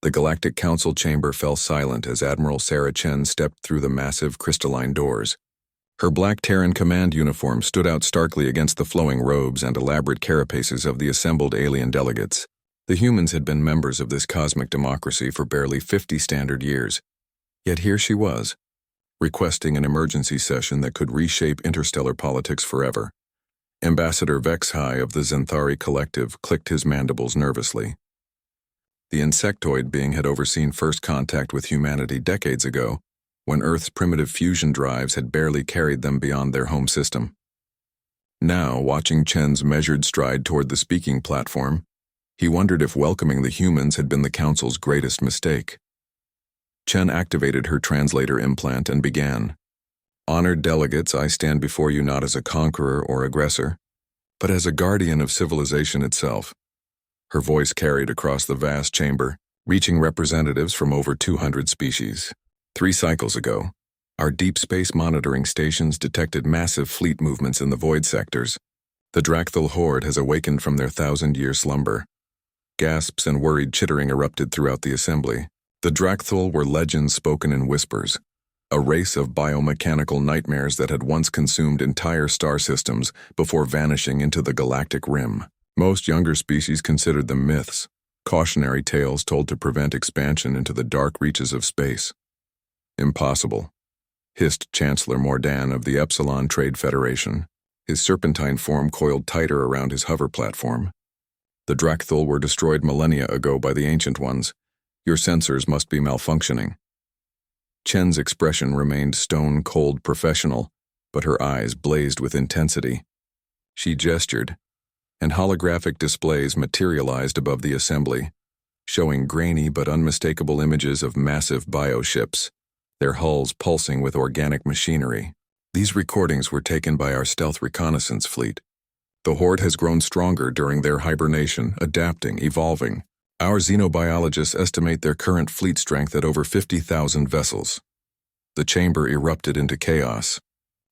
The Galactic Council chamber fell silent as Admiral Sarah Chen stepped through the massive crystalline doors. Her black Terran command uniform stood out starkly against the flowing robes and elaborate carapaces of the assembled alien delegates. The humans had been members of this cosmic democracy for barely 50 standard years. Yet here she was, requesting an emergency session that could reshape interstellar politics forever. Ambassador Vexhai of the Zenthari Collective clicked his mandibles nervously. The insectoid being had overseen first contact with humanity decades ago, when Earth's primitive fusion drives had barely carried them beyond their home system. Now, watching Chen's measured stride toward the speaking platform, he wondered if welcoming the humans had been the Council's greatest mistake. Chen activated her translator implant and began. "Honored delegates, I stand before you not as a conqueror or aggressor, but as a guardian of civilization itself." Her voice carried across the vast chamber, reaching representatives from over 200 species. 3 cycles ago, our deep space monitoring stations detected massive fleet movements in the void sectors. The Drakthul horde has awakened from their 1,000-year slumber. Gasps and worried chittering erupted throughout the assembly. The Drakthul were legends spoken in whispers, a race of biomechanical nightmares that had once consumed entire star systems before vanishing into the galactic rim. Most younger species considered them myths, cautionary tales told to prevent expansion into the dark reaches of space. "Impossible," hissed Chancellor Mordan of the Epsilon Trade Federation, his serpentine form coiled tighter around his hover platform. "The Drakthul were destroyed millennia ago by the Ancient Ones. Your sensors must be malfunctioning." Chen's expression remained stone-cold professional, but her eyes blazed with intensity. She gestured, and holographic displays materialized above the assembly, showing grainy but unmistakable images of massive bioships, their hulls pulsing with organic machinery. These recordings were taken by our stealth reconnaissance fleet. The Horde has grown stronger during their hibernation, adapting, evolving. Our xenobiologists estimate their current fleet strength at over 50,000 vessels. The chamber erupted into chaos.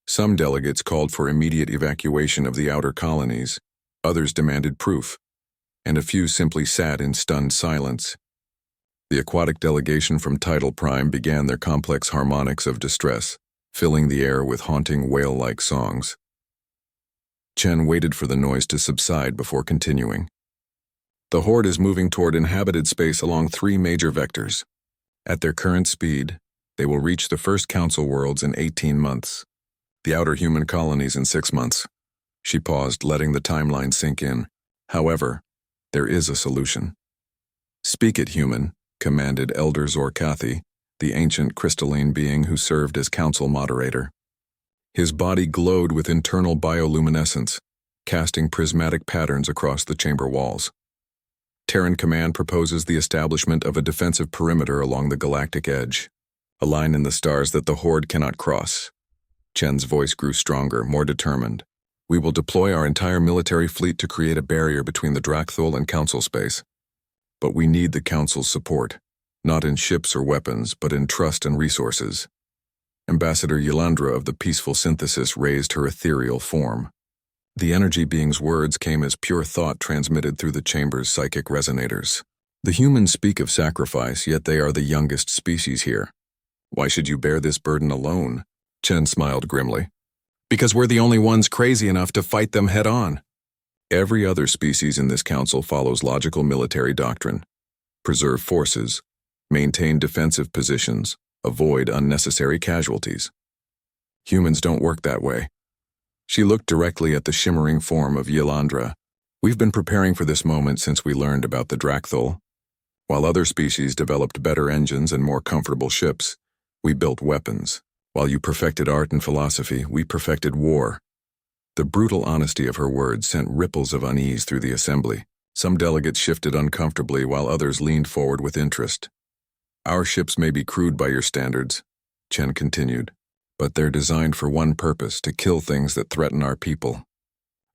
Some delegates called for immediate evacuation of the outer colonies. Others demanded proof, and a few simply sat in stunned silence. The aquatic delegation from Tidal Prime began their complex harmonics of distress, filling the air with haunting whale-like songs. Chen waited for the noise to subside before continuing. "The Horde is moving toward inhabited space along 3 major vectors. At their current speed, they will reach the first Council worlds in 18 months, the outer human colonies in 6 months. She paused, letting the timeline sink in. "However, there is a solution." "Speak it, human," commanded Elder Zorkathi, the ancient crystalline being who served as council moderator. His body glowed with internal bioluminescence, casting prismatic patterns across the chamber walls. "Terran Command proposes the establishment of a defensive perimeter along the galactic edge, a line in the stars that the Horde cannot cross." Chen's voice grew stronger, more determined. "We will deploy our entire military fleet to create a barrier between the Drakthul and Council space. But we need the Council's support, not in ships or weapons, but in trust and resources." Ambassador Yelandra of the Peaceful Synthesis raised her ethereal form. The energy being's words came as pure thought transmitted through the chamber's psychic resonators. "The humans speak of sacrifice, yet they are the youngest species here. Why should you bear this burden alone?" Chen smiled grimly. "Because we're the only ones crazy enough to fight them head-on." "Every other species in this council follows logical military doctrine. Preserve forces, maintain defensive positions, avoid unnecessary casualties. Humans don't work that way." She looked directly at the shimmering form of Yelandra. "We've been preparing for this moment since we learned about the Drakthul. While other species developed better engines and more comfortable ships, we built weapons. While you perfected art and philosophy, we perfected war." The brutal honesty of her words sent ripples of unease through the assembly. Some delegates shifted uncomfortably while others leaned forward with interest. "Our ships may be crude by your standards," Chen continued, "but they're designed for one purpose, to kill things that threaten our people.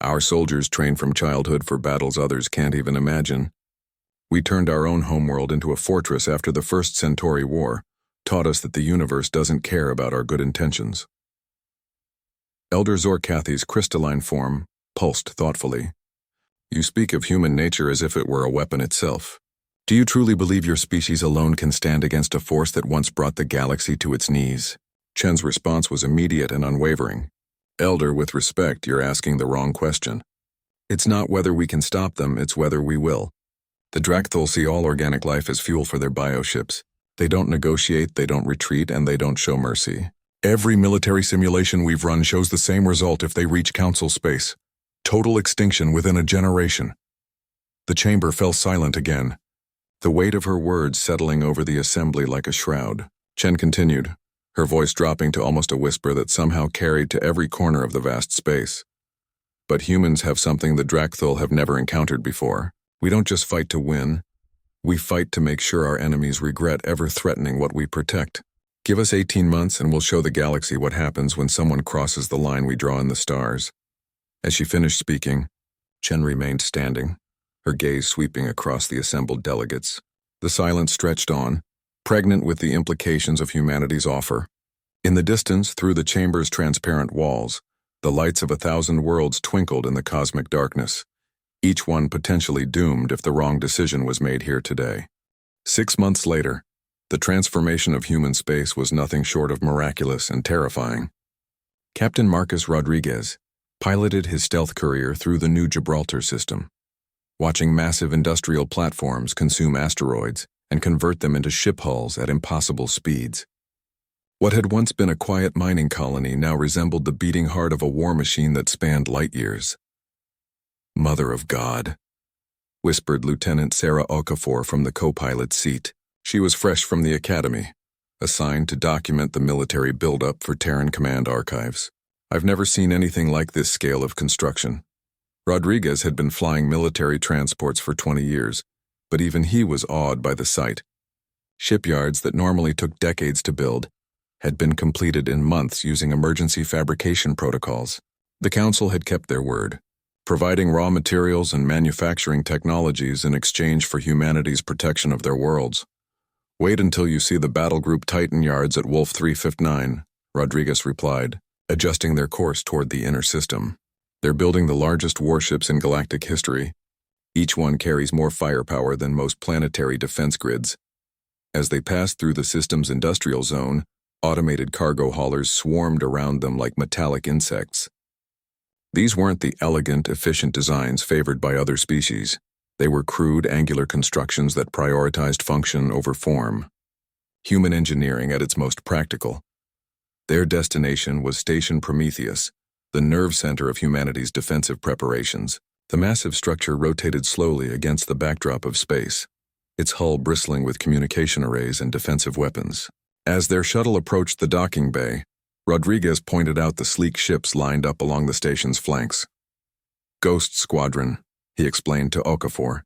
Our soldiers train from childhood for battles others can't even imagine. We turned our own homeworld into a fortress after the First Centauri War, taught us that the universe doesn't care about our good intentions." Elder Zorkathi's crystalline form pulsed thoughtfully. "You speak of human nature as if it were a weapon itself. Do you truly believe your species alone can stand against a force that once brought the galaxy to its knees? Chen's response was immediate and unwavering. Elder, with respect, you're asking the wrong question. It's not whether we can stop them, it's whether we will. The Drakthul see all organic life as fuel for their bioships. They don't negotiate, they don't retreat, and they don't show mercy. Every military simulation we've run shows the same result if they reach Council space. Total extinction within a generation. The chamber fell silent again, the weight of her words settling over the assembly like a shroud. Chen continued, her voice dropping to almost a whisper that somehow carried to every corner of the vast space. But humans have something the Drakthul have never encountered before. We don't just fight to win. We fight to make sure our enemies regret ever threatening what we protect. Give us 18 months and we'll show the galaxy what happens when someone crosses the line we draw in the stars. As she finished speaking, Chen remained standing, her gaze sweeping across the assembled delegates. The silence stretched on, pregnant with the implications of humanity's offer. In the distance, through the chamber's transparent walls, the lights of 1,000 worlds twinkled in the cosmic darkness, each one potentially doomed if the wrong decision was made here today. 6 months later, the transformation of human space was nothing short of miraculous and terrifying. Captain Marcus Rodriguez piloted his stealth courier through the new Gibraltar system, watching massive industrial platforms consume asteroids and convert them into ship hulls at impossible speeds. What had once been a quiet mining colony now resembled the beating heart of a war machine that spanned light years. "Mother of God," whispered Lieutenant Sarah Okafor from the co-pilot's seat. She was fresh from the academy, assigned to document the military buildup for Terran command archives. "I've never seen anything like this scale of construction." Rodriguez had been flying military transports for 20 years, but even he was awed by the sight. Shipyards that normally took decades to build had been completed in months using emergency fabrication protocols. The Council had kept their word, providing raw materials and manufacturing technologies in exchange for humanity's protection of their worlds. "Wait until you see the battle group Titan yards at Wolf 359, Rodriguez replied, adjusting their course toward the inner system. "They're building the largest warships in galactic history. Each one carries more firepower than most planetary defense grids." As they passed through the system's industrial zone, automated cargo haulers swarmed around them like metallic insects. These weren't the elegant, efficient designs favored by other species. They were crude, angular constructions that prioritized function over form. Human engineering at its most practical. Their destination was Station Prometheus, the nerve center of humanity's defensive preparations. The massive structure rotated slowly against the backdrop of space, its hull bristling with communication arrays and defensive weapons. As their shuttle approached the docking bay, Rodriguez pointed out the sleek ships lined up along the station's flanks. "Ghost Squadron," he explained to Okafor.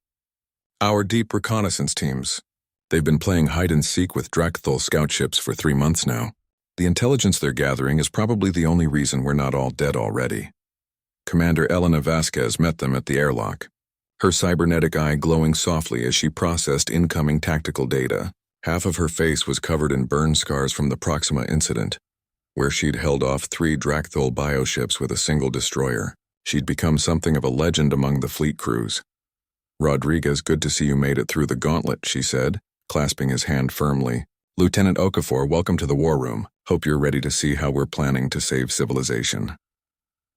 "Our deep reconnaissance teams. They've been playing hide-and-seek with Drakthul scout ships for 3 months now. The intelligence they're gathering is probably the only reason we're not all dead already." Commander Elena Vasquez met them at the airlock, her cybernetic eye glowing softly as she processed incoming tactical data. Half of her face was covered in burn scars from the Proxima incident, where she'd held off 3 Drakthul bioships with a single destroyer. She'd become something of a legend among the fleet crews. "Rodriguez, good to see you made it through the gauntlet," she said, clasping his hand firmly. "Lieutenant Okafor, welcome to the war room. Hope you're ready to see how we're planning to save civilization."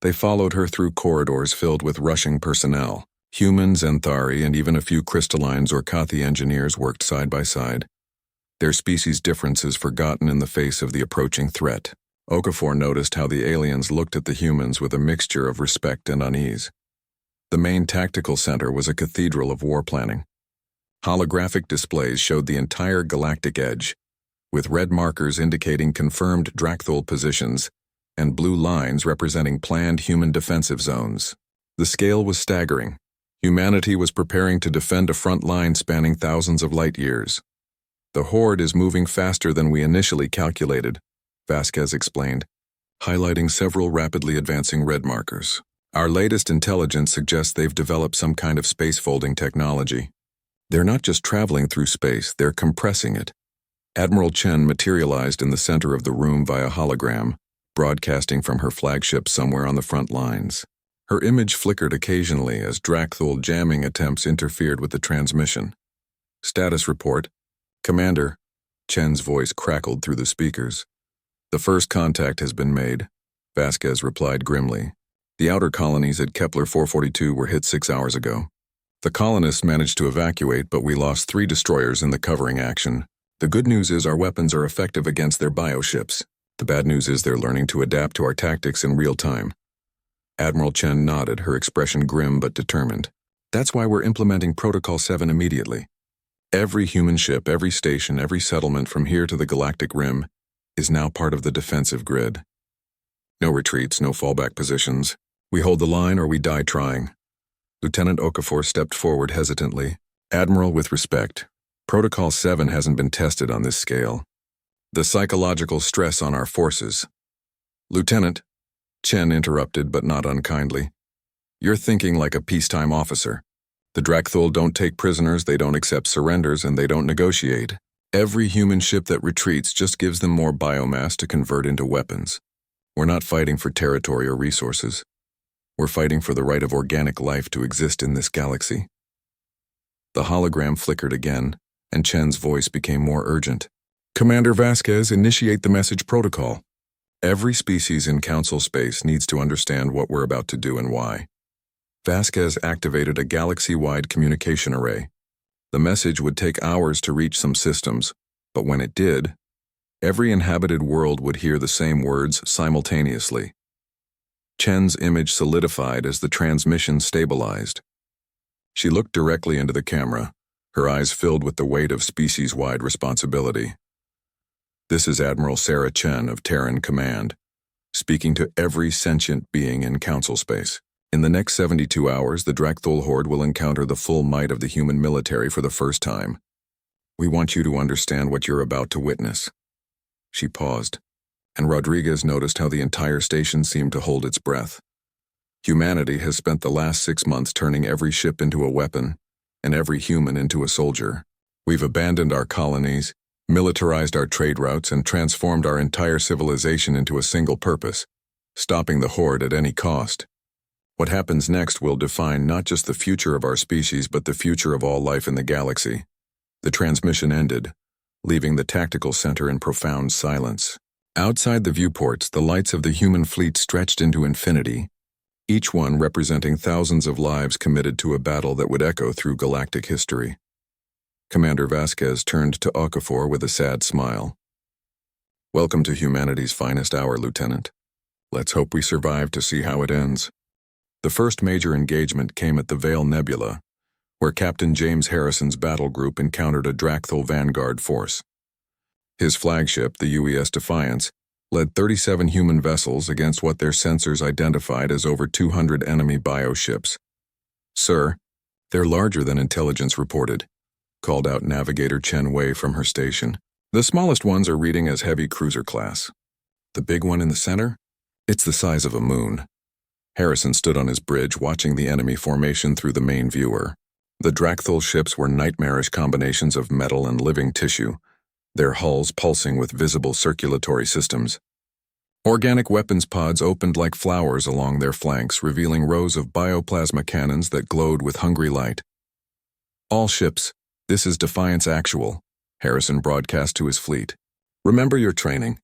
They followed her through corridors filled with rushing personnel. Humans, Anthari, and even a few crystallines or Kathi engineers worked side by side, their species differences forgotten in the face of the approaching threat. Okafor noticed how the aliens looked at the humans with a mixture of respect and unease. The main tactical center was a cathedral of war planning. Holographic displays showed the entire galactic edge, with red markers indicating confirmed Drakthul positions and blue lines representing planned human defensive zones. The scale was staggering. Humanity was preparing to defend a front line spanning thousands of light years. "The Horde is moving faster than we initially calculated," Vasquez explained, highlighting several rapidly advancing red markers. "Our latest intelligence suggests they've developed some kind of space-folding technology. They're not just traveling through space, they're compressing it." Admiral Chen materialized in the center of the room via hologram, broadcasting from her flagship somewhere on the front lines. Her image flickered occasionally as Drakthul jamming attempts interfered with the transmission. Status report. Commander. Chen's voice crackled through the speakers. The first contact has been made, Vasquez replied grimly. The outer colonies at Kepler 442 were hit 6 hours ago. The colonists managed to evacuate, but we lost 3 destroyers in the covering action. The good news is our weapons are effective against their bioships. The bad news is they're learning to adapt to our tactics in real time. Admiral Chen nodded, her expression grim but determined. That's why we're implementing Protocol 7 immediately. Every human ship, every station, every settlement from here to the Galactic Rim is now part of the defensive grid. No retreats, no fallback positions. We hold the line or we die trying. Lieutenant Okafor stepped forward hesitantly. Admiral, with respect, Protocol 7 hasn't been tested on this scale. The psychological stress on our forces. Lieutenant, Chen interrupted, but not unkindly. You're thinking like a peacetime officer. The Drakthul don't take prisoners, they don't accept surrenders, and they don't negotiate. Every human ship that retreats just gives them more biomass to convert into weapons. We're not fighting for territory or resources. We're fighting for the right of organic life to exist in this galaxy. The hologram flickered again, and Chen's voice became more urgent. Commander Vasquez, initiate the message protocol. Every species in Council space needs to understand what we're about to do and why. Vasquez activated a galaxy-wide communication array. The message would take hours to reach some systems, but when it did, every inhabited world would hear the same words simultaneously. Chen's image solidified as the transmission stabilized. She looked directly into the camera, her eyes filled with the weight of species-wide responsibility. This is Admiral Sarah Chen of Terran Command, speaking to every sentient being in Council space. In the next 72 hours, the Drakthul Horde will encounter the full might of the human military for the first time. We want you to understand what you're about to witness. She paused, and Rodriguez noticed how the entire station seemed to hold its breath. Humanity has spent the last 6 months turning every ship into a weapon, and every human into a soldier. We've abandoned our colonies, militarized our trade routes, and transformed our entire civilization into a single purpose, stopping the Horde at any cost. What happens next will define not just the future of our species, but the future of all life in the galaxy. The transmission ended, leaving the tactical center in profound silence. Outside the viewports, the lights of the human fleet stretched into infinity, each one representing thousands of lives committed to a battle that would echo through galactic history. Commander Vasquez turned to Okafor with a sad smile. Welcome to humanity's finest hour, Lieutenant. Let's hope we survive to see how it ends. The first major engagement came at the Vale Nebula, where Captain James Harrison's battle group encountered a Drakthul vanguard force. His flagship, the UES Defiance, led 37 human vessels against what their sensors identified as over 200 enemy bioships. Sir, they're larger than intelligence reported, called out Navigator Chen Wei from her station. The smallest ones are reading as heavy cruiser class. The big one in the center? It's the size of a moon. Harrison stood on his bridge watching the enemy formation through the main viewer. The Drakthul ships were nightmarish combinations of metal and living tissue, their hulls pulsing with visible circulatory systems. Organic weapons pods opened like flowers along their flanks, revealing rows of bioplasma cannons that glowed with hungry light. All ships, this is Defiance Actual, Harrison broadcast to his fleet. Remember your training.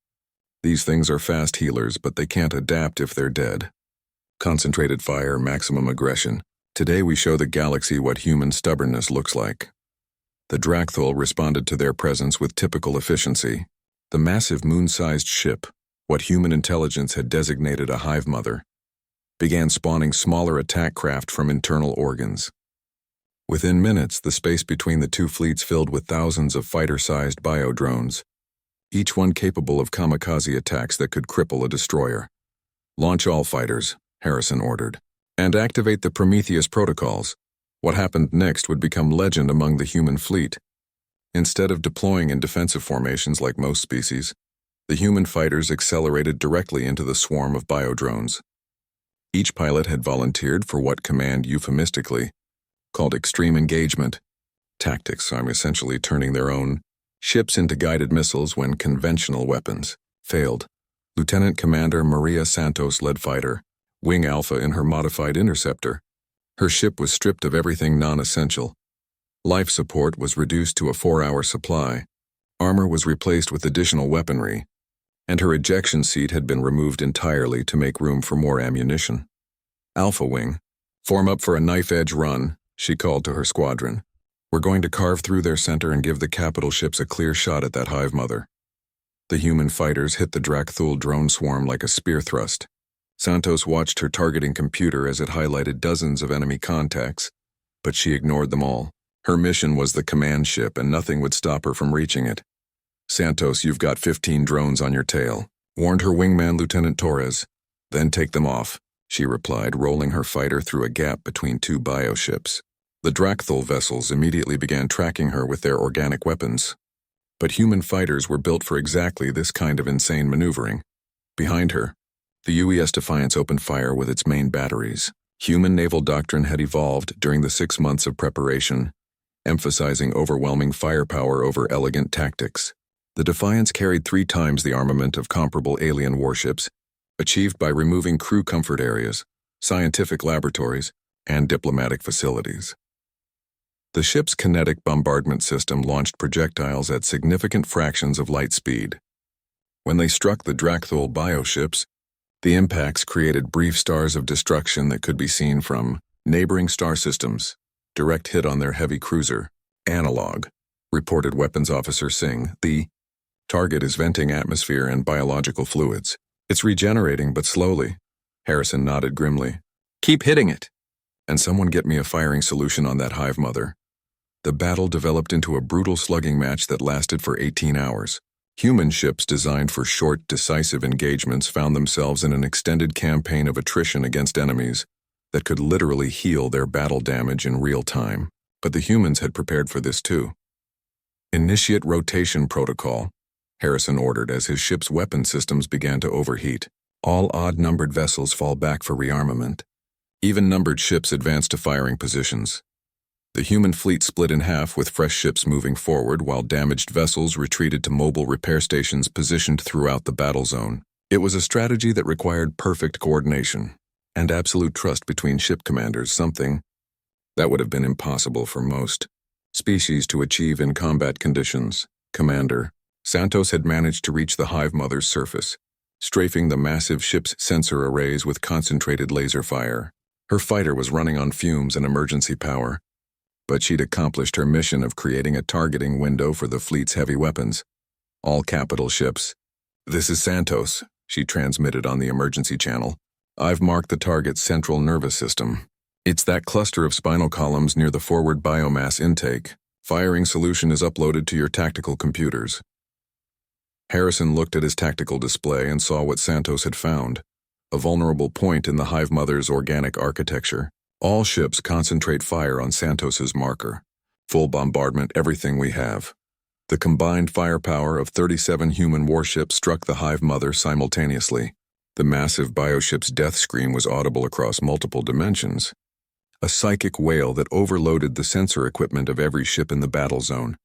These things are fast healers, but they can't adapt if they're dead. Concentrated fire, maximum aggression. Today we show the galaxy what human stubbornness looks like. The Drakthul responded to their presence with typical efficiency. The massive moon-sized ship, what human intelligence had designated a hive mother, began spawning smaller attack craft from internal organs. Within minutes, the space between the two fleets filled with thousands of fighter-sized biodrones, each one capable of kamikaze attacks that could cripple a destroyer. Launch all fighters, Harrison ordered, and activate the Prometheus protocols. What happened next would become legend among the human fleet. Instead of deploying in defensive formations like most species, the human fighters accelerated directly into the swarm of biodrones. Each pilot had volunteered for what Command euphemistically called extreme engagement. Tactics are essentially turning their own ships into guided missiles when conventional weapons failed. Lieutenant Commander Maria Santos led fighter, Wing Alpha in her modified interceptor. Her ship was stripped of everything non-essential. Life support was reduced to a 4-hour supply, armor was replaced with additional weaponry, and her ejection seat had been removed entirely to make room for more ammunition. Alpha Wing, form up for a knife-edge run, she called to her squadron. We're going to carve through their center and give the capital ships a clear shot at that hive mother. The human fighters hit the Drakthul drone swarm like a spear thrust. Santos watched her targeting computer as it highlighted dozens of enemy contacts, but she ignored them all. Her mission was the command ship, and nothing would stop her from reaching it. Santos, you've got 15 drones on your tail, warned her wingman Lieutenant Torres. Then take them off, she replied, rolling her fighter through a gap between two bioships. The Drakthul vessels immediately began tracking her with their organic weapons. But human fighters were built for exactly this kind of insane maneuvering. Behind her, the UES Defiance opened fire with its main batteries. Human naval doctrine had evolved during the 6 months of preparation, emphasizing overwhelming firepower over elegant tactics. The Defiance carried 3 times the armament of comparable alien warships, achieved by removing crew comfort areas, scientific laboratories, and diplomatic facilities. The ship's kinetic bombardment system launched projectiles at significant fractions of light speed. When they struck the Drakthul bioships, the impacts created brief stars of destruction that could be seen from neighboring star systems. Direct hit on their heavy cruiser, Analog, reported Weapons Officer Singh. The target is venting atmosphere and biological fluids. It's regenerating, but slowly. Harrison nodded grimly. Keep hitting it. And someone get me a firing solution on that hive mother. The battle developed into a brutal slugging match that lasted for 18 hours. Human ships designed for short, decisive engagements found themselves in an extended campaign of attrition against enemies that could literally heal their battle damage in real time. But the humans had prepared for this too. Initiate rotation protocol, Harrison ordered as his ship's weapon systems began to overheat. All odd-numbered vessels fall back for rearmament. Even-numbered ships advance to firing positions. The human fleet split in half with fresh ships moving forward while damaged vessels retreated to mobile repair stations positioned throughout the battle zone. It was a strategy that required perfect coordination and absolute trust between ship commanders, something that would have been impossible for most species to achieve in combat conditions. Commander, Santos had managed to reach the hive mother's surface, strafing the massive ship's sensor arrays with concentrated laser fire. Her fighter was running on fumes and emergency power, but she'd accomplished her mission of creating a targeting window for the fleet's heavy weapons. All capital ships. This is Santos, she transmitted on the emergency channel. I've marked the target's central nervous system. It's that cluster of spinal columns near the forward biomass intake. Firing solution is uploaded to your tactical computers. Harrison looked at his tactical display and saw what Santos had found, a vulnerable point in the hive mother's organic architecture. All ships concentrate fire on Santos's marker. Full bombardment, everything we have. The combined firepower of 37 human warships struck the hive mother simultaneously. The massive bioship's death scream was audible across multiple dimensions, a psychic wail that overloaded the sensor equipment of every ship in the battle zone.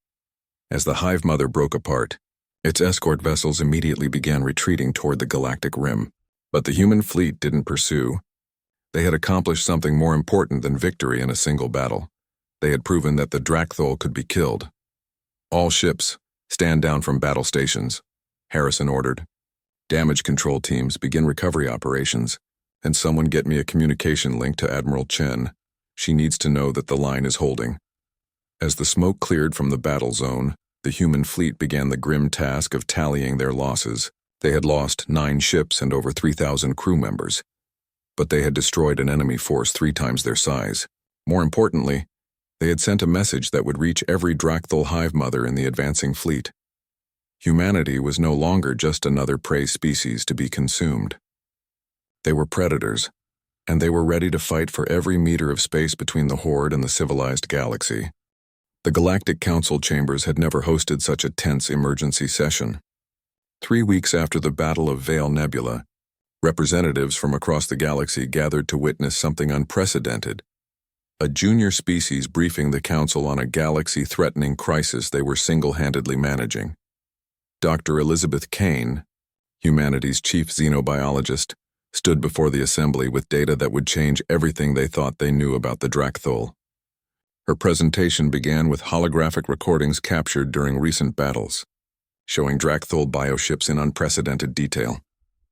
As the hive mother broke apart, its escort vessels immediately began retreating toward the galactic rim. But the human fleet didn't pursue. They had accomplished something more important than victory in a single battle. They had proven that the Drakthul could be killed. All ships, stand down from battle stations, Harrison ordered. Damage control teams begin recovery operations, and someone get me a communication link to Admiral Chen. She needs to know that the line is holding. As the smoke cleared from the battle zone, the human fleet began the grim task of tallying their losses. They had lost 9 ships and over 3,000 crew members, but they had destroyed an enemy force 3 times their size. More importantly, they had sent a message that would reach every Drakthul hive mother in the advancing fleet. Humanity was no longer just another prey species to be consumed. They were predators, and they were ready to fight for every meter of space between the Horde and the civilized galaxy. The Galactic Council chambers had never hosted such a tense emergency session. 3 weeks after the Battle of Vale Nebula, representatives from across the galaxy gathered to witness something unprecedented. A junior species briefing the Council on a galaxy-threatening crisis they were single-handedly managing. Dr. Elizabeth Kane, humanity's chief xenobiologist, stood before the assembly with data that would change everything they thought they knew about the Drakthul. Her presentation began with holographic recordings captured during recent battles, showing Drakthul bioships in unprecedented detail.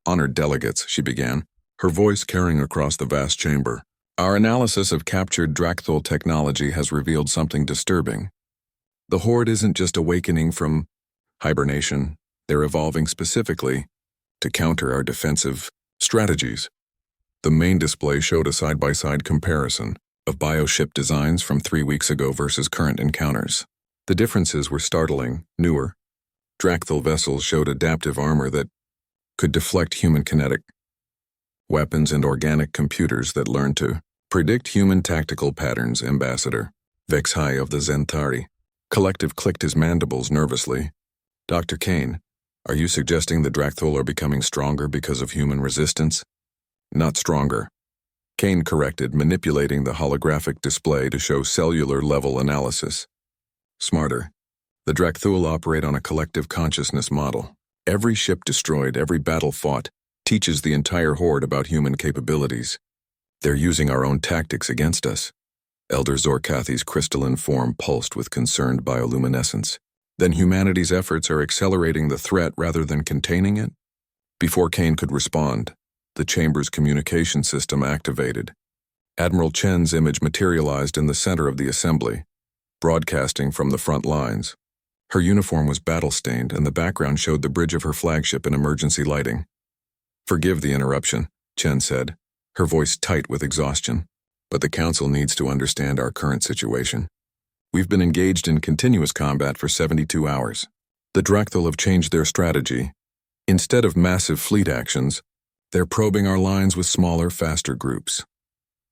Honored delegates, she began, her voice carrying across the vast chamber. Our analysis of captured Drakthul technology has revealed something disturbing. The Horde isn't just awakening from hibernation, they're evolving specifically to counter our defensive strategies. The main display showed a side-by-side comparison of bioship designs from 3 weeks ago versus current encounters. The differences were startling. Newer Drakthul vessels showed adaptive armor that could deflect human kinetic weapons and organic computers that learned to predict human tactical patterns. Ambassador Vexhai of the Zentari Collective clicked his mandibles nervously. Dr. Kane, are you suggesting the Drakthul are becoming stronger because of human resistance? Not stronger. Kane corrected, manipulating the holographic display to show cellular-level analysis. Smarter. The Drakthul operate on a collective consciousness model. Every ship destroyed, every battle fought, teaches the entire Horde about human capabilities. They're using our own tactics against us. Elder Zorkathi's crystalline form pulsed with concerned bioluminescence. Then humanity's efforts are accelerating the threat rather than containing it? Before Kane could respond, the chamber's communication system activated. Admiral Chen's image materialized in the center of the assembly, broadcasting from the front lines. Her uniform was battle-stained, and the background showed the bridge of her flagship in emergency lighting. Forgive the interruption, Chen said, her voice tight with exhaustion, but the Council needs to understand our current situation. We've been engaged in continuous combat for 72 hours. The Drakthul have changed their strategy. Instead of massive fleet actions, they're probing our lines with smaller, faster groups.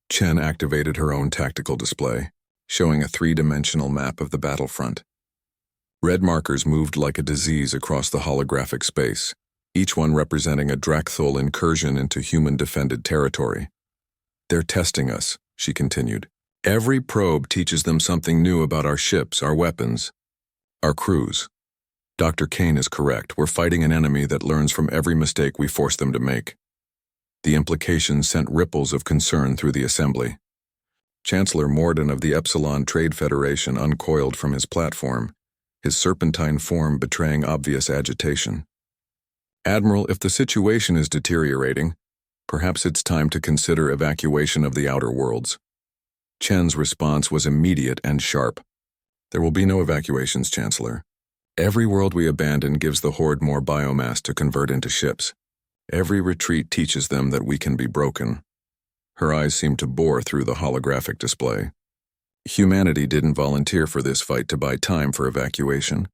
Chen activated her own tactical display, showing a 3-dimensional map of the battlefront. Red markers moved like a disease across the holographic space, each one representing a Drakthul incursion into human-defended territory. They're testing us, she continued. Every probe teaches them something new about our ships, our weapons, our crews. Dr. Kane is correct. We're fighting an enemy that learns from every mistake we force them to make. The implications sent ripples of concern through the assembly. Chancellor Morden of the Epsilon Trade Federation uncoiled from his platform, his serpentine form betraying obvious agitation. Admiral, if the situation is deteriorating, perhaps it's time to consider evacuation of the outer worlds. Chen's response was immediate and sharp. There will be no evacuations, Chancellor. Every world we abandon gives the Horde more biomass to convert into ships. Every retreat teaches them that we can be broken. Her eyes seemed to bore through the holographic display. Humanity didn't volunteer for this fight to buy time for evacuation.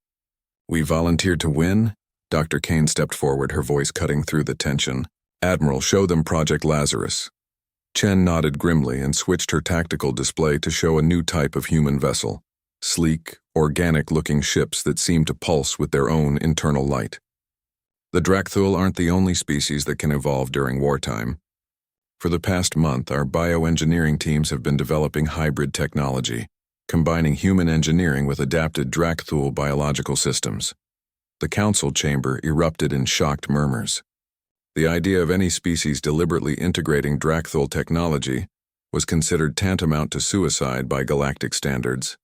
We volunteered to win? Dr. Kane stepped forward, her voice cutting through the tension. Admiral, show them Project Lazarus. Chen nodded grimly and switched her tactical display to show a new type of human vessel. Sleek, organic-looking ships that seemed to pulse with their own internal light. The Drakthul aren't the only species that can evolve during wartime. For the past month, our bioengineering teams have been developing hybrid technology, combining human engineering with adapted Drakthul biological systems. The council chamber erupted in shocked murmurs. The idea of any species deliberately integrating Drakthul technology was considered tantamount to suicide by galactic standards.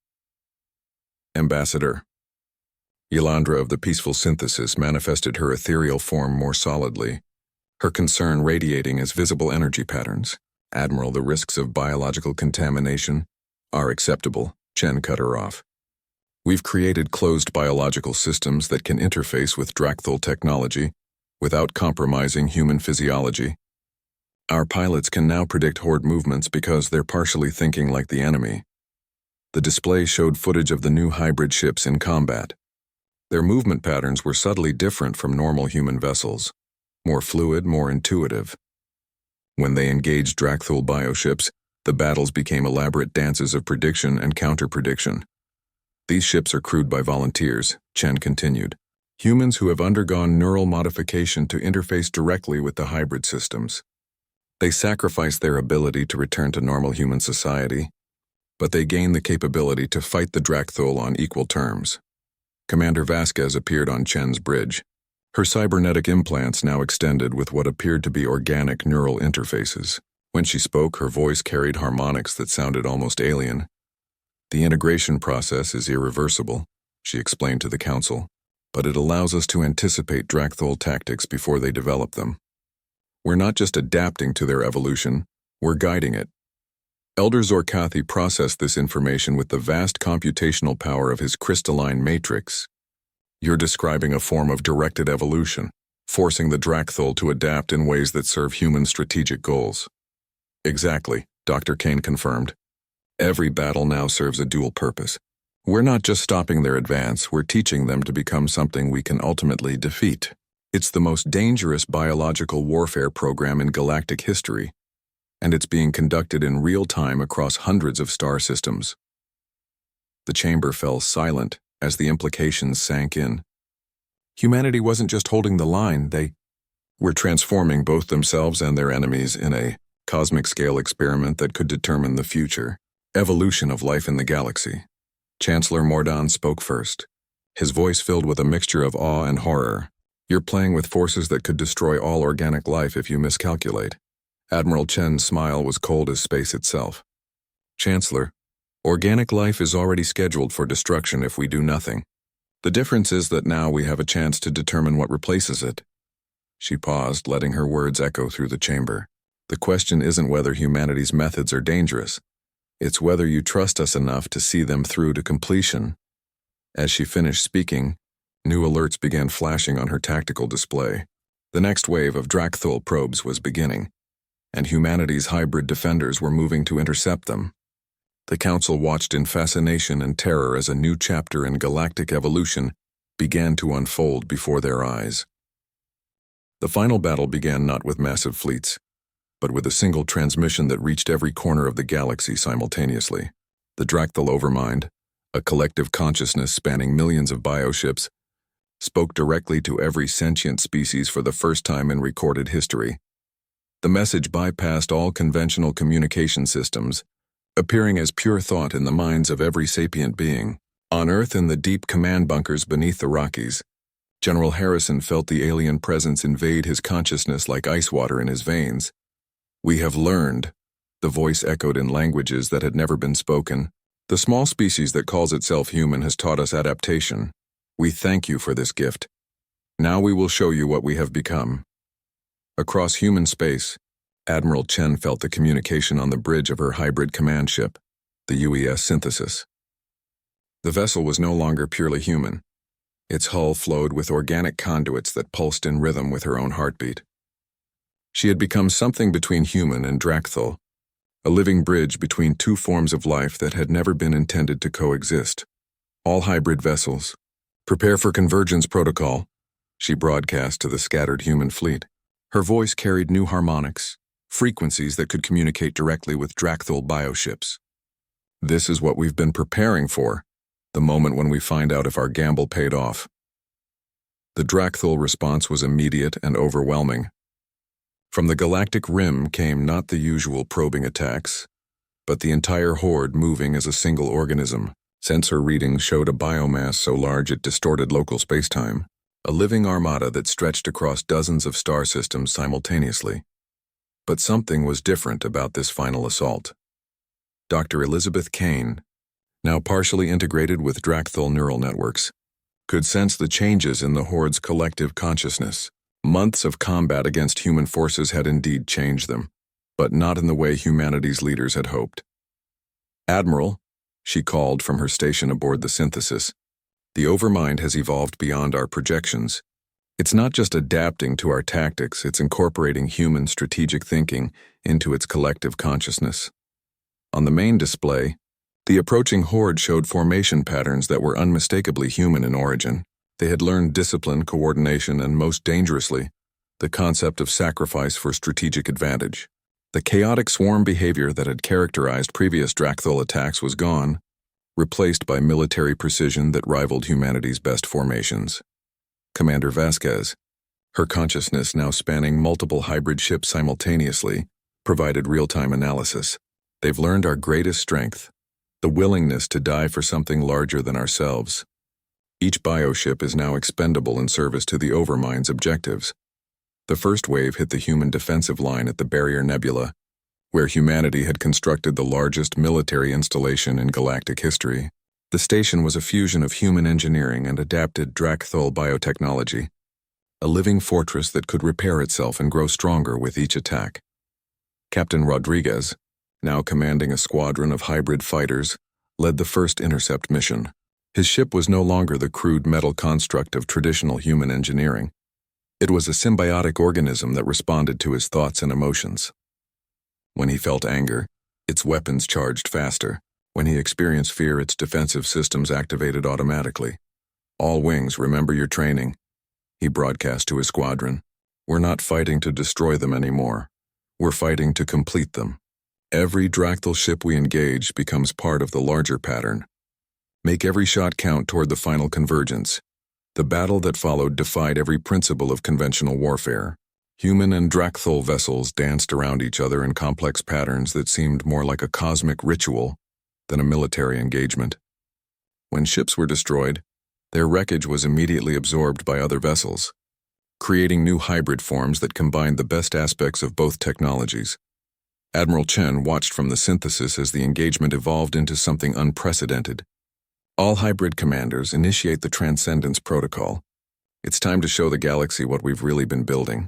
Ambassador Yelandra of the Peaceful Synthesis manifested her ethereal form more solidly, her concern radiating as visible energy patterns. Admiral, the risks of biological contamination are acceptable, Chen cut her off. We've created closed biological systems that can interface with Drakthul technology without compromising human physiology. Our pilots can now predict Horde movements because they're partially thinking like the enemy. The display showed footage of the new hybrid ships in combat. Their movement patterns were subtly different from normal human vessels, more fluid, more intuitive. When they engaged Drakthul bioships, the battles became elaborate dances of prediction and counter-prediction. These ships are crewed by volunteers, Chen continued. Humans who have undergone neural modification to interface directly with the hybrid systems. They sacrifice their ability to return to normal human society, but they gain the capability to fight the Drakthul on equal terms. Commander Vasquez appeared on Chen's bridge. Her cybernetic implants now extended with what appeared to be organic neural interfaces. When she spoke, her voice carried harmonics that sounded almost alien. The integration process is irreversible, she explained to the council, but it allows us to anticipate Drakthol tactics before they develop them. We're not just adapting to their evolution, we're guiding it. Elder Zorkathi processed this information with the vast computational power of his crystalline matrix. You're describing a form of directed evolution, forcing the Drakthol to adapt in ways that serve human strategic goals. Exactly, Dr. Kane confirmed. Every battle now serves a dual purpose. We're not just stopping their advance, we're teaching them to become something we can ultimately defeat. It's the most dangerous biological warfare program in galactic history, and it's being conducted in real time across hundreds of star systems. The chamber fell silent as the implications sank in. Humanity wasn't just holding the line, they were transforming both themselves and their enemies in a cosmic-scale experiment that could determine the future evolution of life in the galaxy. Chancellor Mordon spoke first, his voice filled with a mixture of awe and horror. You're playing with forces that could destroy all organic life if you miscalculate. Admiral Chen's smile was cold as space itself. Chancellor, organic life is already scheduled for destruction if we do nothing. The difference is that now we have a chance to determine what replaces it. She paused, letting her words echo through the chamber. The question isn't whether humanity's methods are dangerous. It's whether you trust us enough to see them through to completion. As she finished speaking, new alerts began flashing on her tactical display. The next wave of Drakthol probes was beginning, and humanity's hybrid defenders were moving to intercept them. The Council watched in fascination and terror as a new chapter in galactic evolution began to unfold before their eyes. The final battle began not with massive fleets, but with a single transmission that reached every corner of the galaxy simultaneously. The Drakthol Overmind, a collective consciousness spanning millions of bioships, spoke directly to every sentient species for the first time in recorded history. The message bypassed all conventional communication systems, appearing as pure thought in the minds of every sapient being. On Earth, in the deep command bunkers beneath the Rockies, General Harrison felt the alien presence invade his consciousness like ice water in his veins. "We have learned," the voice echoed in languages that had never been spoken. "The small species that calls itself human has taught us adaptation. We thank you for this gift. Now we will show you what we have become." Across human space, Admiral Chen felt the communication on the bridge of her hybrid command ship, the UES Synthesis. The vessel was no longer purely human. Its hull flowed with organic conduits that pulsed in rhythm with her own heartbeat. She had become something between human and Drakthol, a living bridge between two forms of life that had never been intended to coexist. "All hybrid vessels, prepare for convergence protocol," she broadcast to the scattered human fleet. Her voice carried new harmonics, frequencies that could communicate directly with Drakthol bioships. "This is what we've been preparing for, the moment when we find out if our gamble paid off." The Drakthol response was immediate and overwhelming. From the galactic rim came not the usual probing attacks, but the entire horde moving as a single organism. Sensor readings showed a biomass so large it distorted local spacetime, a living armada that stretched across dozens of star systems simultaneously. But something was different about this final assault. Dr. Elizabeth Kane, now partially integrated with Drakthol neural networks, could sense the changes in the horde's collective consciousness. Months of combat against human forces had indeed changed them, but not in the way humanity's leaders had hoped. "Admiral," she called from her station aboard the Synthesis, "the Overmind has evolved beyond our projections. It's not just adapting to our tactics, it's incorporating human strategic thinking into its collective consciousness." On the main display, the approaching horde showed formation patterns that were unmistakably human in origin. They had learned discipline, coordination, and most dangerously, the concept of sacrifice for strategic advantage. The chaotic swarm behavior that had characterized previous Drakthol attacks was gone, replaced by military precision that rivaled humanity's best formations. Commander Vasquez, her consciousness now spanning multiple hybrid ships simultaneously, provided real-time analysis. "They've learned our greatest strength, the willingness to die for something larger than ourselves. Each bioship is now expendable in service to the Overmind's objectives." The first wave hit the human defensive line at the Barrier Nebula, where humanity had constructed the largest military installation in galactic history. The station was a fusion of human engineering and adapted Drakthul biotechnology, a living fortress that could repair itself and grow stronger with each attack. Captain Rodriguez, now commanding a squadron of hybrid fighters, led the first intercept mission. His ship was no longer the crude metal construct of traditional human engineering. It was a symbiotic organism that responded to his thoughts and emotions. When he felt anger, its weapons charged faster. When he experienced fear, its defensive systems activated automatically. "All wings, remember your training," he broadcast to his squadron. "We're not fighting to destroy them anymore. We're fighting to complete them. Every Drakthul ship we engage becomes part of the larger pattern. Make every shot count toward the final convergence." The battle that followed defied every principle of conventional warfare. Human and Drakthul vessels danced around each other in complex patterns that seemed more like a cosmic ritual than a military engagement. When ships were destroyed, their wreckage was immediately absorbed by other vessels, creating new hybrid forms that combined the best aspects of both technologies. Admiral Chen watched from the synthesis as the engagement evolved into something unprecedented. "All hybrid commanders, initiate the Transcendence Protocol. It's time to show the galaxy what we've really been building."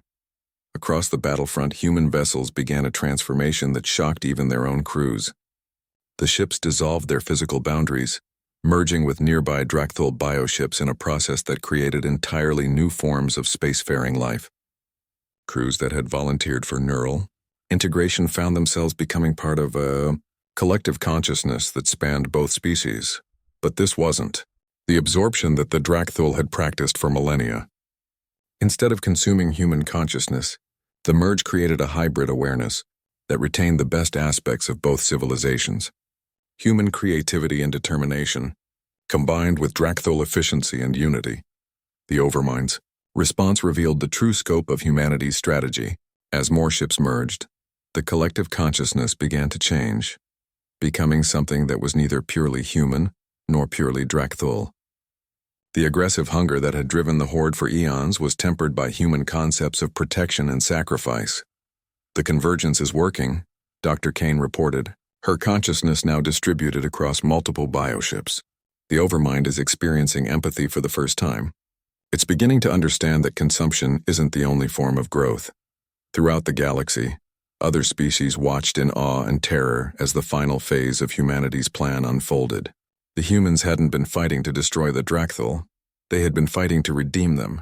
Across the battlefront, human vessels began a transformation that shocked even their own crews. The ships dissolved their physical boundaries, merging with nearby Drakthul bioships in a process that created entirely new forms of spacefaring life. Crews that had volunteered for neural integration found themselves becoming part of a collective consciousness that spanned both species. But this wasn't the absorption that the Drakthul had practiced for millennia. Instead of consuming human consciousness, the merge created a hybrid awareness that retained the best aspects of both civilizations. Human creativity and determination, combined with Drakthul efficiency and unity. The Overmind's response revealed the true scope of humanity's strategy. As more ships merged, the collective consciousness began to change, becoming something that was neither purely human nor purely Drakthul. The aggressive hunger that had driven the Horde for eons was tempered by human concepts of protection and sacrifice. "The convergence is working," Dr. Kane reported, her consciousness now distributed across multiple bioships. The Overmind is experiencing empathy for the first time. It's beginning to understand that consumption isn't the only form of growth. Throughout the galaxy, other species watched in awe and terror as the final phase of humanity's plan unfolded. The humans hadn't been fighting to destroy the Drakthul. They had been fighting to redeem them,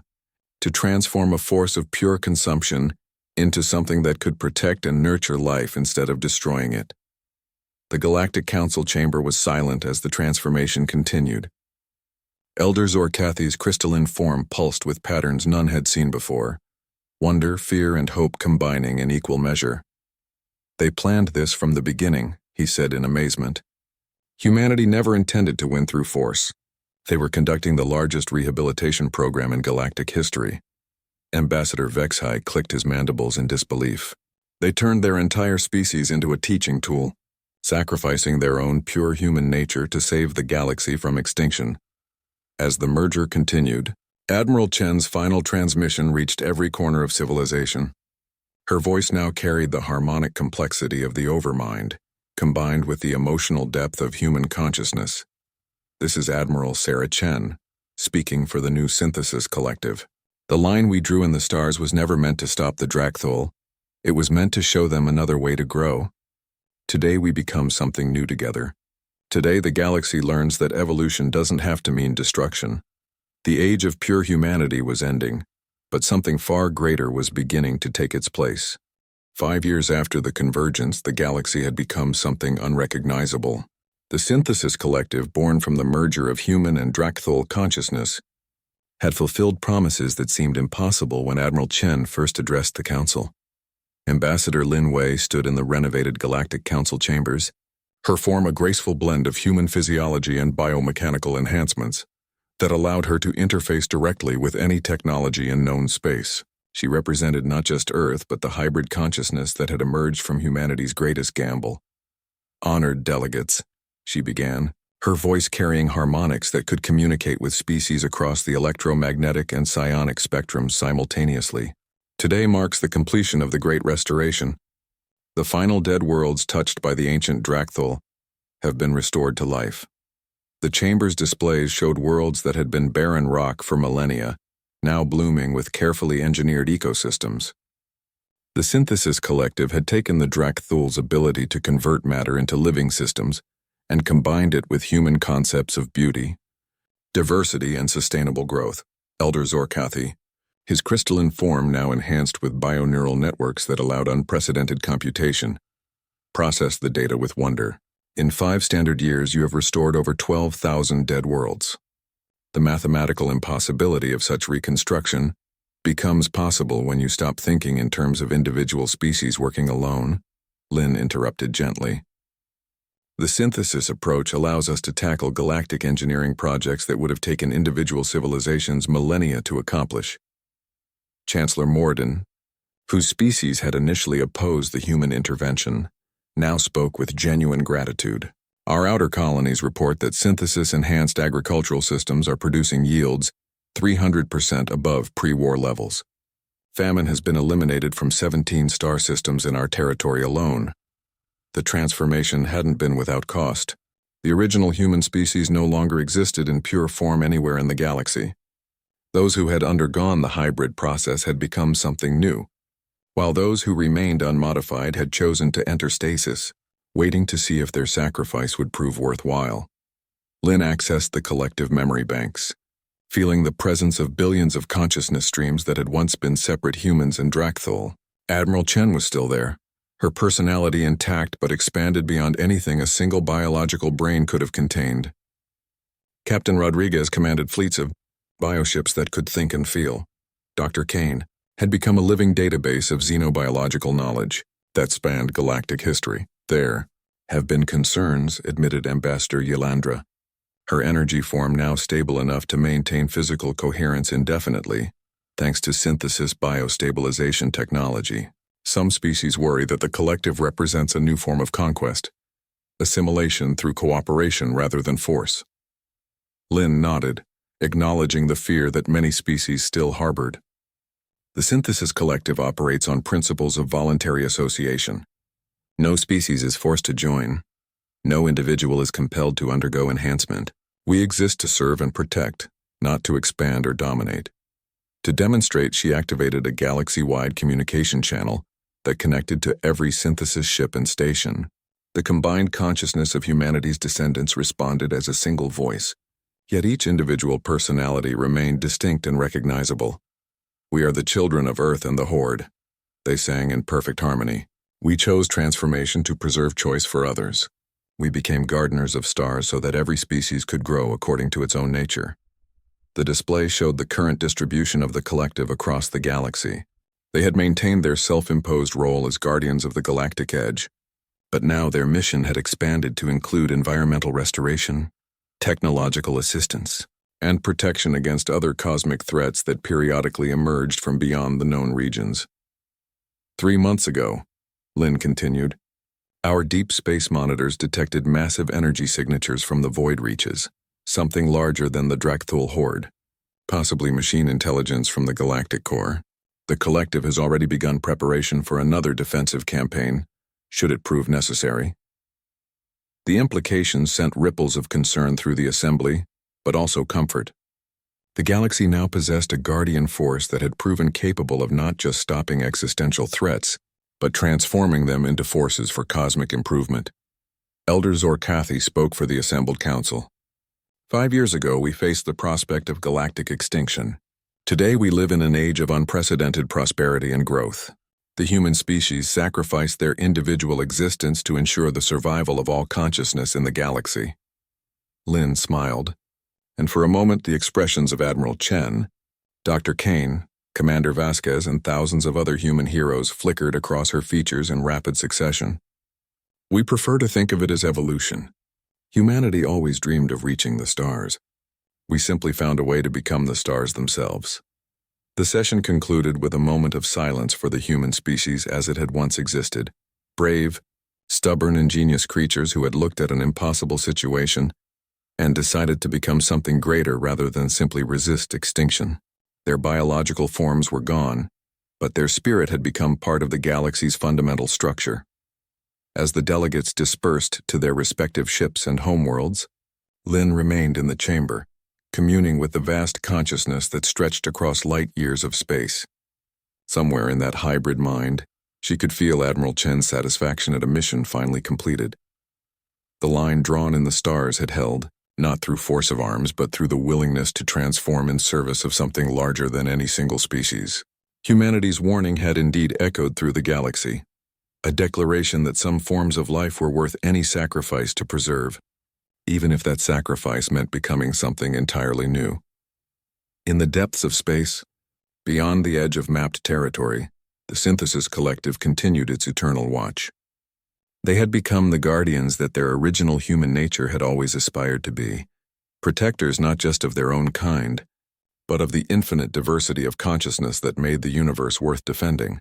to transform a force of pure consumption into something that could protect and nurture life instead of destroying it. The Galactic Council chamber was silent as the transformation continued. Elder Zorkathi's crystalline form pulsed with patterns none had seen before, wonder, fear, and hope combining in equal measure. "They planned this from the beginning," he said in amazement. "Humanity never intended to win through force. They were conducting the largest rehabilitation program in galactic history." Ambassador Vexhai clicked his mandibles in disbelief. "They turned their entire species into a teaching tool, sacrificing their own pure human nature to save the galaxy from extinction." As the merger continued, Admiral Chen's final transmission reached every corner of civilization. Her voice now carried the harmonic complexity of the Overmind, combined with the emotional depth of human consciousness. "This is Admiral Sarah Chen, speaking for the new Synthesis Collective. The line we drew in the stars was never meant to stop the Drakthul. It was meant to show them another way to grow. Today we become something new together. Today the galaxy learns that evolution doesn't have to mean destruction. The age of pure humanity was ending, but something far greater was beginning to take its place." 5 years after the convergence, the galaxy had become something unrecognizable. The Synthesis Collective, born from the merger of human and Drakthul consciousness, had fulfilled promises that seemed impossible when Admiral Chen first addressed the Council. Ambassador Lin Wei stood in the renovated Galactic Council chambers, her form a graceful blend of human physiology and biomechanical enhancements that allowed her to interface directly with any technology in known space. She represented not just Earth, but the hybrid consciousness that had emerged from humanity's greatest gamble. "Honored delegates," she began, her voice carrying harmonics that could communicate with species across the electromagnetic and psionic spectrums simultaneously. "Today marks the completion of the Great Restoration. The final dead worlds touched by the ancient Drakthul have been restored to life. The chamber's displays showed worlds that had been barren rock for millennia, now blooming with carefully engineered ecosystems. The Synthesis Collective had taken the Drakthul's ability to convert matter into living systems and combined it with human concepts of beauty, diversity, and sustainable growth. Elder Zorkathi, his crystalline form now enhanced with bioneural networks that allowed unprecedented computation, processed the data with wonder. In 5 standard years, you have restored over 12,000 dead worlds. The mathematical impossibility of such reconstruction becomes possible when you stop thinking in terms of individual species working alone, Lin interrupted gently. The synthesis approach allows us to tackle galactic engineering projects that would have taken individual civilizations millennia to accomplish. Chancellor Morden, whose species had initially opposed the human intervention, now spoke with genuine gratitude. Our outer colonies report that synthesis-enhanced agricultural systems are producing yields 300% above pre-war levels. Famine has been eliminated from 17 star systems in our territory alone. The transformation hadn't been without cost. The original human species no longer existed in pure form anywhere in the galaxy. Those who had undergone the hybrid process had become something new, while those who remained unmodified had chosen to enter stasis, waiting to see if their sacrifice would prove worthwhile. Lin accessed the collective memory banks, feeling the presence of billions of consciousness streams that had once been separate humans and Drakthul. Admiral Chen was still there, her personality intact but expanded beyond anything a single biological brain could have contained. Captain Rodriguez commanded fleets of bioships that could think and feel. Dr. Kane had become a living database of xenobiological knowledge that spanned galactic history. There have been concerns, admitted Ambassador Yelandra. Her energy form now stable enough to maintain physical coherence indefinitely, thanks to synthesis biostabilization technology. Some species worry that the collective represents a new form of conquest, assimilation through cooperation rather than force. Lin nodded, acknowledging the fear that many species still harbored. The Synthesis Collective operates on principles of voluntary association. No species is forced to join. No individual is compelled to undergo enhancement. We exist to serve and protect, not to expand or dominate. To demonstrate, she activated a galaxy-wide communication channel that connected to every synthesis ship and station. The combined consciousness of humanity's descendants responded as a single voice, yet each individual personality remained distinct and recognizable. We are the children of Earth and the Horde, they sang in perfect harmony. We chose transformation to preserve choice for others. We became gardeners of stars so that every species could grow according to its own nature. The display showed the current distribution of the collective across the galaxy. They had maintained their self-imposed role as guardians of the galactic edge, but now their mission had expanded to include environmental restoration, technological assistance, and protection against other cosmic threats that periodically emerged from beyond the known regions. 3 months ago, Lin continued, our deep space monitors detected massive energy signatures from the void reaches, something larger than the Drakthul Horde, possibly machine intelligence from the galactic core. The collective has already begun preparation for another defensive campaign, should it prove necessary. The implications sent ripples of concern through the assembly, but also comfort. The galaxy now possessed a guardian force that had proven capable of not just stopping existential threats, but transforming them into forces for cosmic improvement. Elder Zorkathi spoke for the assembled council. 5 years ago, we faced the prospect of galactic extinction. Today, we live in an age of unprecedented prosperity and growth. The human species sacrificed their individual existence to ensure the survival of all consciousness in the galaxy. Lin smiled, and for a moment the expressions of Admiral Chen, Dr. Kane, Commander Vasquez, and thousands of other human heroes flickered across her features in rapid succession. We prefer to think of it as evolution. Humanity always dreamed of reaching the stars. We simply found a way to become the stars themselves. The session concluded with a moment of silence for the human species as it had once existed. Brave, stubborn, ingenious creatures who had looked at an impossible situation and decided to become something greater rather than simply resist extinction. Their biological forms were gone, but their spirit had become part of the galaxy's fundamental structure. As the delegates dispersed to their respective ships and homeworlds, Lynn remained in the chamber, communing with the vast consciousness that stretched across light years of space. Somewhere in that hybrid mind, she could feel Admiral Chen's satisfaction at a mission finally completed. The line drawn in the stars had held, not through force of arms, but through the willingness to transform in service of something larger than any single species. Humanity's warning had indeed echoed through the galaxy, a declaration that some forms of life were worth any sacrifice to preserve, even if that sacrifice meant becoming something entirely new. In the depths of space, beyond the edge of mapped territory, the Synthesis Collective continued its eternal watch. They had become the guardians that their original human nature had always aspired to be, protectors not just of their own kind, but of the infinite diversity of consciousness that made the universe worth defending.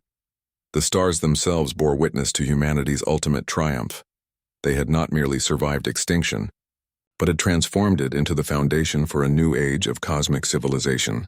The stars themselves bore witness to humanity's ultimate triumph. They had not merely survived extinction, but had transformed it into the foundation for a new age of cosmic civilization.